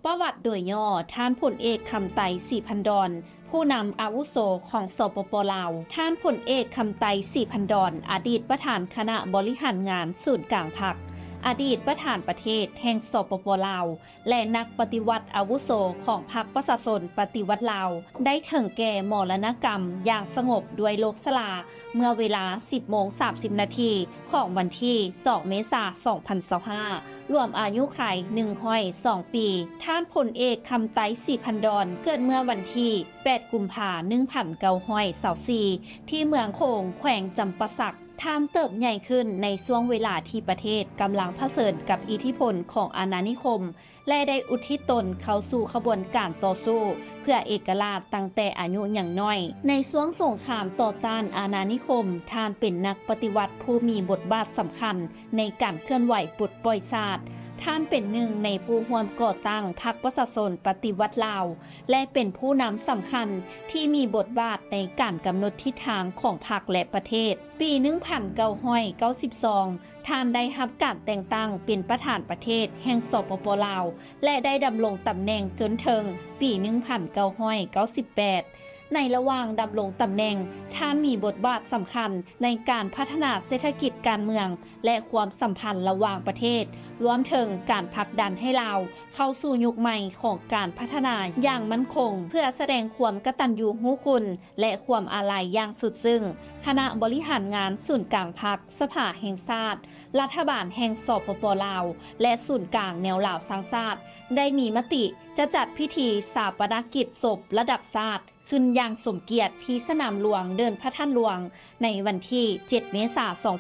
ประวัติโดยย่อท่านพลเอกคำไต ศรีพันดรผู้นำอาวุโสของสปป.ลาวท่านพลเอกคำไต ศรีพันดรอดีตประธานคณะบริหารงานศูนย์กลางพรรคอดีตประธานประเทศแห่งสปป.ลาวและนักปฏิวัติอาวุโสของพรรคประชาชนปฏิวัติลาวได้ถึงแก่มรณกรรมอย่างสงบด้วยโรคชราเมื่อเวลา 10:30 นาทีของวันที่2 เมษายน 2025รวมอายุขัย102 ปีท่านพลเอกคำไต ศรีพันดรเกิดเมื่อวันที่8 กุมภาพันธ์ 1924ที่เมืองโขงแขวงจำปาสักท่านเติบใหญ่ขึ้นในช่วงเวลาที่ประเทศกำลังเผชิญกับอิทธิพลของอาณานิคมและได้อุทิศตนเข้าสู่ขบวนการต่อสู้เพื่อเอกราชตั้งแต่อายุอย่างน้อยในช่วงสงครามต่อต้านอาณานิคมท่านเป็นนักปฏิวัติผู้มีบทบาทสำคัญในการเคลื่อนไหวปลดปล่อยชาติท่านเป็นหนึ่งในผู้ร่วมก่อตั้งพรรคประชาชนปฏิวัติลาวและเป็นผู้นำสำคัญที่มีบทบาทในการกำหนดทิศทางของพรรคและประเทศปี1992ท่านได้รับการแต่งตั้งเป็นประธานประเทศแห่งสปป.ลาวและได้ดำรงตำแหน่งจนถึงปี1998ในระหว่างดำรงตำแหน่งท่านมีบทบาทสำคัญในการพัฒนาเศรษฐกิจการเมืองและความสัมพันธ์ระหว่างประเทศรวมถึงการผลักดันให้ลาวเข้าสู่ยุคใหม่ของการพัฒนาอย่างมั่นคงเพื่อแสดงความกตัญญูรู้คุณและความอาลัยอย่างสุดซึ้งคณะบริหารงานศูนย์กลางพรรคสภาแห่งชาติรัฐบาลแห่งสปป.ลาวและศูนย์กลางแนวลาวสร้างชาติได้มีมติจะจัดพิธีฌาปนกิจศพระดับชาติขึ้นอย่างสมเกียรติที่สนามหลวงเดินพระท่านหลวงในวันที่ 7 เมษายน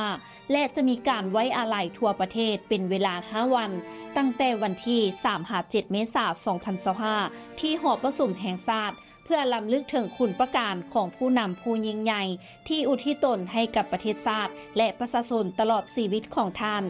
2025และจะมีการไว้อาลัยทั่วประเทศเป็นเวลา 5 วันตั้งแต่วันที่ 3-7 เมษายน 2025ที่หอประชุมแห่งชาติเพื่อรำลึกถึงคุณประการของผู้นำผู้ยิ่งใหญ่ที่อุทิศตนให้กับประเทศชาติและประชาชนตลอดชีวิตของท่าน